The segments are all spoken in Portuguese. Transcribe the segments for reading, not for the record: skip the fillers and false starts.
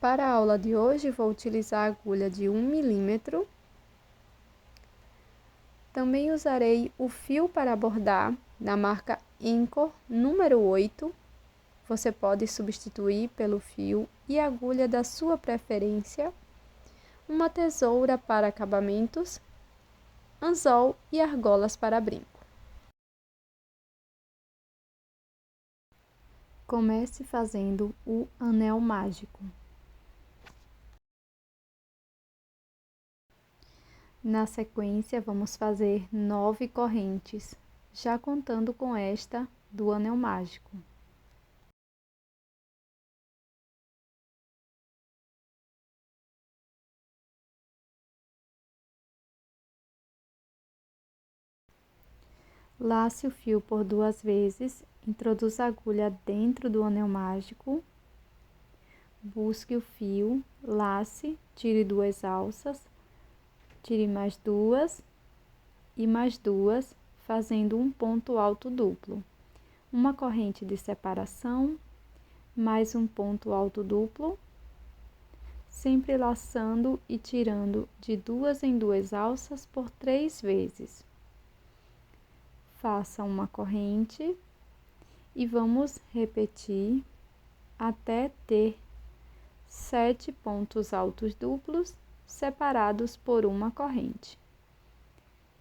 Para a aula de hoje, vou utilizar a agulha de 1 milímetro. Também usarei o fio para bordar da marca Incor número 8. Você pode substituir pelo fio e agulha da sua preferência, uma tesoura para acabamentos, anzol e argolas para brinco. Comece fazendo o anel mágico. Na sequência, vamos fazer 9 correntes, já contando com esta do anel mágico. Lace o fio por 2 vezes, introduza a agulha dentro do anel mágico, busque o fio, lace, tire 2 alças, tire mais 2 e mais 2, fazendo um ponto alto duplo. Uma corrente de separação, mais um ponto alto duplo, sempre laçando e tirando de 2 em 2 alças por 3 vezes. Faça uma corrente e vamos repetir até ter 7 pontos altos duplos separados por uma corrente.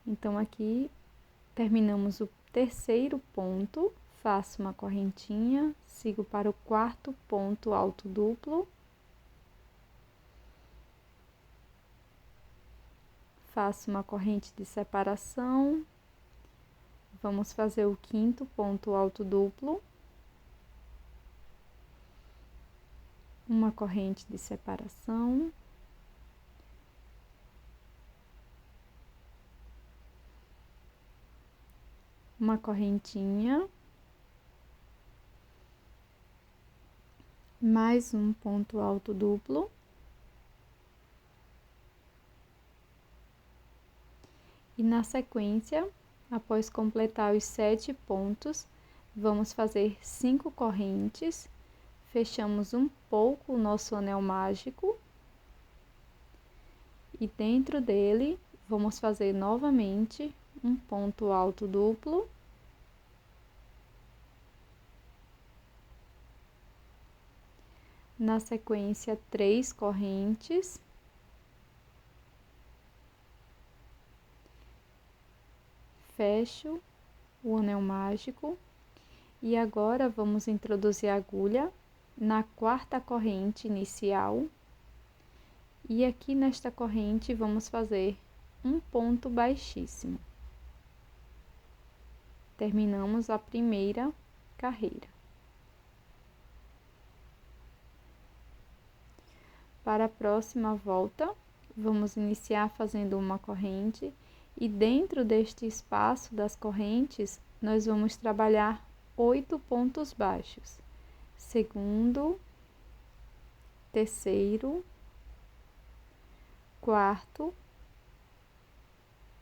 Então, aqui terminamos o terceiro ponto, faço uma correntinha, sigo para o quarto ponto alto duplo, faço uma corrente de separação, vamos fazer o quinto ponto alto duplo, uma corrente de separação, uma correntinha, mais um ponto alto duplo, e na sequência, após completar os 7 pontos, vamos fazer 5 correntes, fechamos um pouco o nosso anel mágico, e dentro dele, vamos fazer novamente um ponto alto duplo, na sequência 3 correntes, fecho o anel mágico e agora vamos introduzir a agulha na quarta corrente inicial e aqui nesta corrente vamos fazer um ponto baixíssimo. Terminamos a primeira carreira. Para a próxima volta, vamos iniciar fazendo uma corrente e dentro deste espaço das correntes, nós vamos trabalhar 8 pontos baixos. Segundo, terceiro, quarto,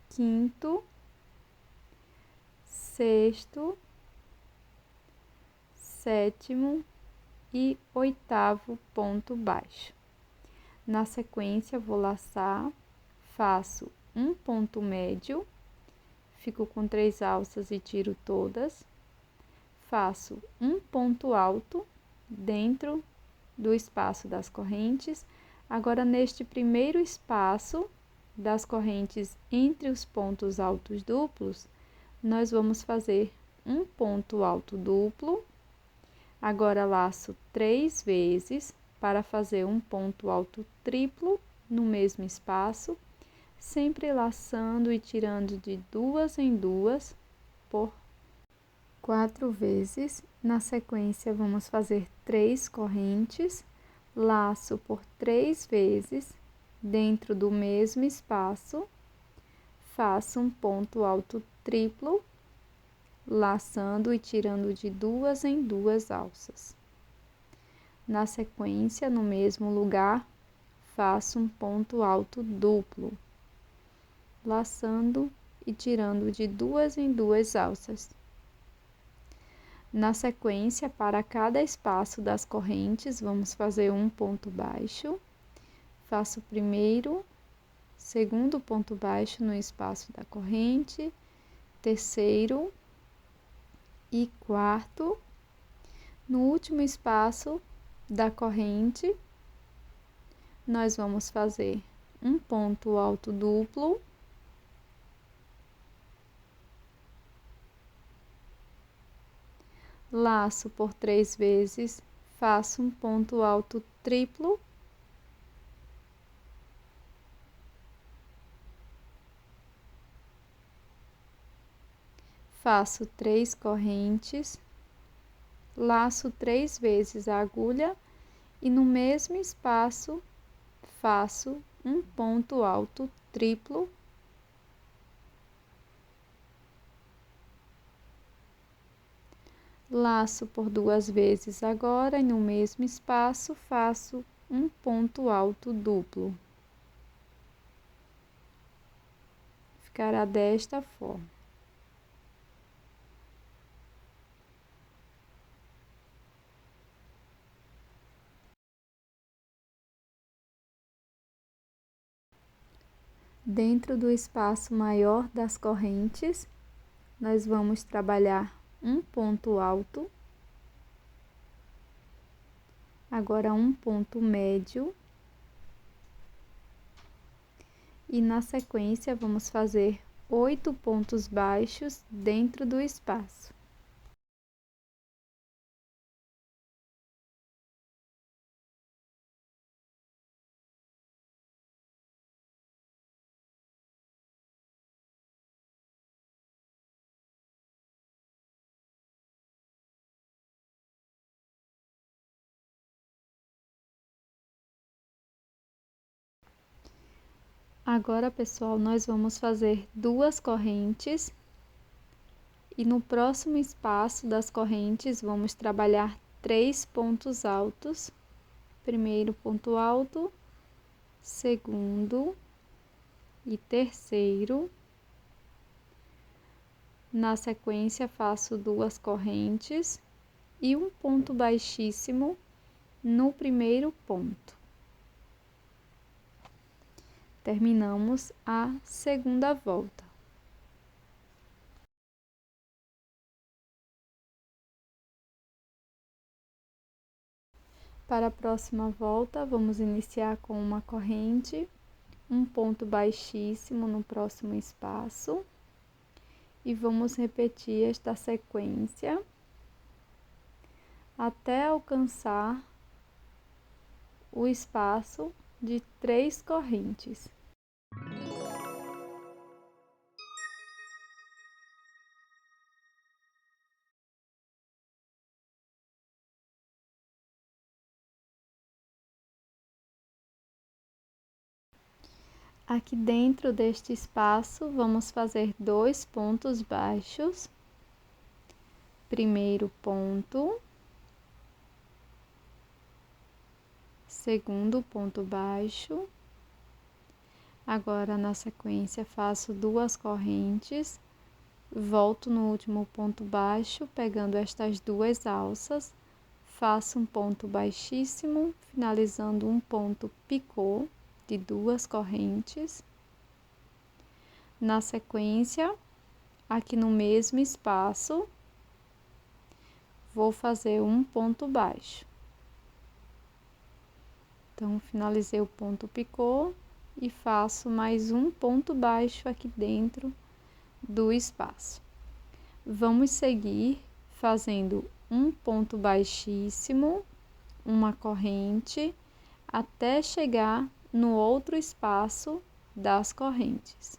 quinto, sexto, sétimo e oitavo ponto baixo. Na sequência, vou laçar, faço um ponto médio, fico com 3 alças e tiro todas, faço um ponto alto dentro do espaço das correntes. Agora, neste primeiro espaço das correntes entre os pontos altos duplos, nós vamos fazer um ponto alto duplo. Agora, laço 3 vezes para fazer um ponto alto triplo no mesmo espaço, sempre laçando e tirando de 2 em 2 por 4 vezes. Na sequência, vamos fazer 3 correntes, laço por 3 vezes dentro do mesmo espaço, faço um ponto alto triplo, laçando e tirando de 2 em 2 alças. Na sequência, no mesmo lugar, faço um ponto alto duplo, laçando e tirando de 2 em 2 alças. Na sequência, para cada espaço das correntes, vamos fazer um ponto baixo. Faço o primeiro, segundo ponto baixo no espaço da corrente, terceiro e quarto. No último espaço da corrente, nós vamos fazer um ponto alto duplo, laço por 3 vezes, faço um ponto alto triplo, faço 3 correntes, laço 3 vezes a agulha e no mesmo espaço faço um ponto alto triplo, laço por 2 vezes agora e no mesmo espaço faço um ponto alto duplo. Ficará desta forma. Dentro do espaço maior das correntes, nós vamos trabalhar um ponto alto, agora um ponto médio, e na sequência vamos fazer 8 pontos baixos dentro do espaço. Agora, pessoal, nós vamos fazer 2 correntes e no próximo espaço das correntes vamos trabalhar 3 pontos altos. Primeiro ponto alto, segundo e terceiro. Na sequência, faço 2 correntes e um ponto baixíssimo no primeiro ponto. Terminamos a segunda volta. Para a próxima volta, vamos iniciar com uma corrente, um ponto baixíssimo no próximo espaço e vamos repetir esta sequência até alcançar o espaço de 3 correntes. Aqui dentro deste espaço, vamos fazer 2 pontos baixos. Primeiro ponto, segundo ponto baixo. Agora, na sequência, faço 2 correntes, volto no último ponto baixo, pegando estas 2 alças, faço um ponto baixíssimo, finalizando um ponto picô de 2 correntes. Na sequência, aqui no mesmo espaço, vou fazer um ponto baixo. Então, finalizei o ponto picô e faço mais um ponto baixo aqui dentro do espaço. Vamos seguir fazendo um ponto baixíssimo, uma corrente, até chegar no outro espaço das correntes.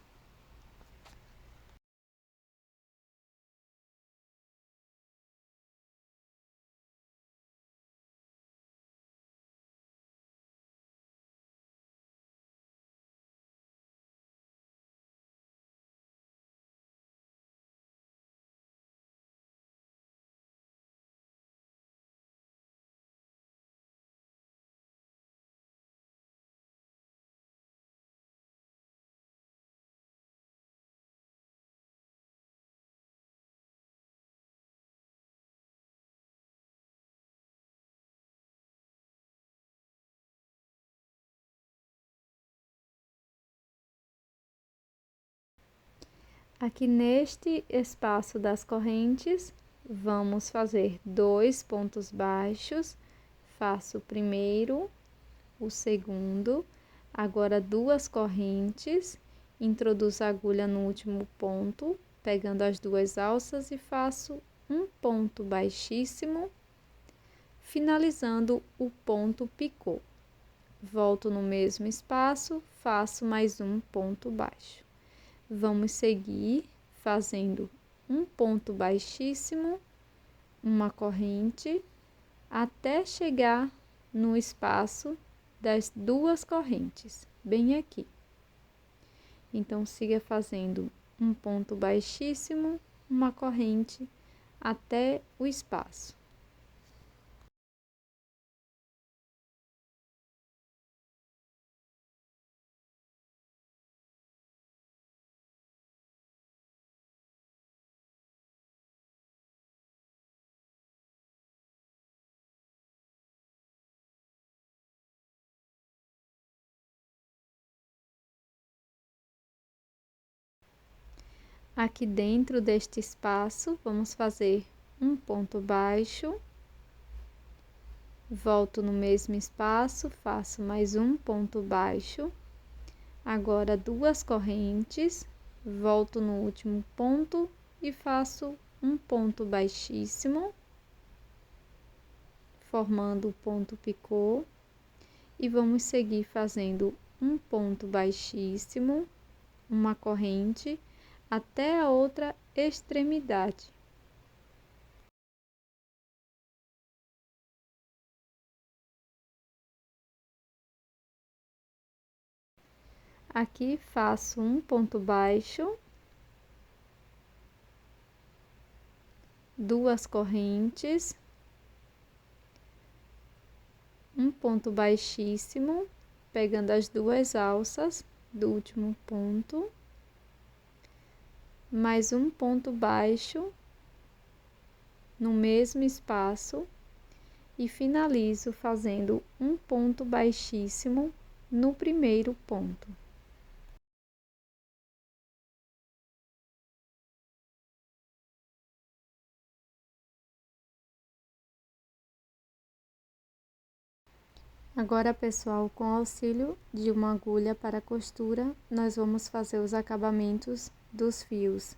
Aqui neste espaço das correntes, vamos fazer 2 pontos baixos, faço o primeiro, o segundo, agora 2 correntes, introduzo a agulha no último ponto, pegando as 2 alças e faço um ponto baixíssimo, finalizando o ponto picô. Volto no mesmo espaço, faço mais um ponto baixo. Vamos seguir fazendo um ponto baixíssimo, uma corrente, até chegar no espaço das 2 correntes, bem aqui. Então, siga fazendo um ponto baixíssimo, uma corrente, até o espaço. Aqui dentro deste espaço, vamos fazer um ponto baixo, volto no mesmo espaço, faço mais um ponto baixo, agora 2 correntes, volto no último ponto e faço um ponto baixíssimo, formando o ponto picô, e vamos seguir fazendo um ponto baixíssimo, uma corrente, até a outra extremidade. Aqui faço um ponto baixo, 2 correntes, um ponto baixíssimo, pegando as 2 alças do último ponto, mais um ponto baixo no mesmo espaço e finalizo fazendo um ponto baixíssimo no primeiro ponto. Agora, pessoal, com auxílio de uma agulha para costura, nós vamos fazer os acabamentos dos fios.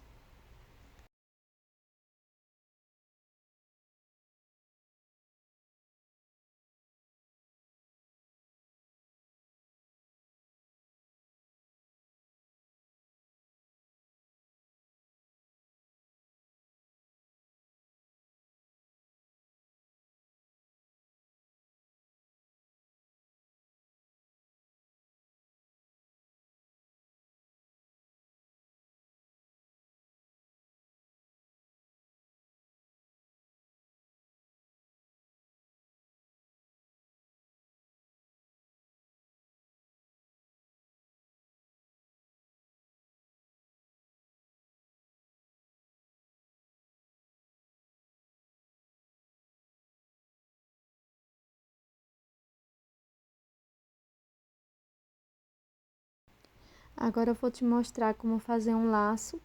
Agora eu vou te mostrar como fazer um laço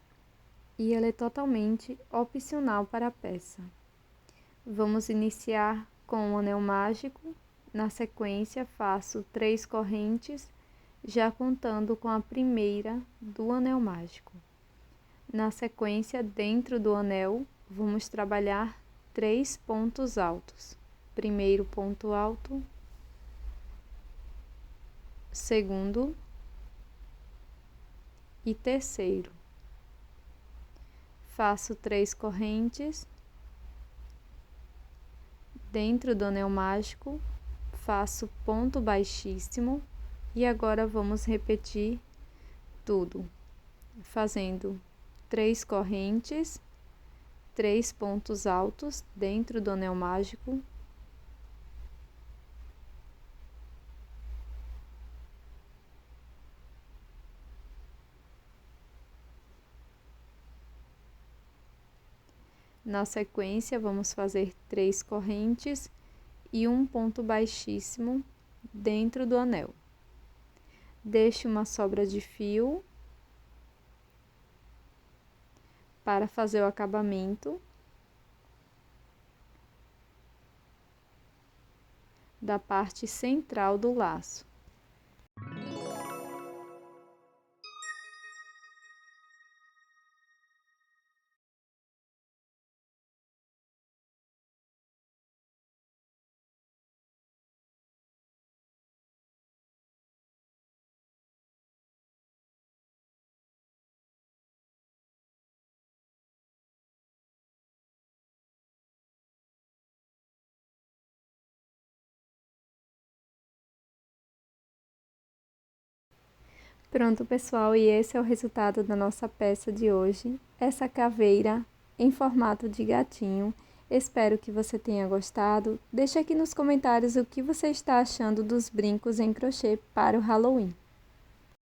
e ele é totalmente opcional para a peça. Vamos iniciar com o anel mágico, na sequência faço 3 correntes, já contando com a primeira do anel mágico. Na sequência, dentro do anel, vamos trabalhar 3 pontos altos. Primeiro ponto alto, segundo e terceiro. Faço 3 correntes, dentro do anel mágico, faço ponto baixíssimo e agora vamos repetir tudo, fazendo 3 correntes, 3 pontos altos dentro do anel mágico, na sequência vamos fazer 3 correntes e um ponto baixíssimo dentro do anel. Deixe uma sobra de fio para fazer o acabamento da parte central do laço. Pronto, pessoal, e esse é o resultado da nossa peça de hoje. Essa caveira em formato de gatinho. Espero que você tenha gostado. Deixe aqui nos comentários o que você está achando dos brincos em crochê para o Halloween.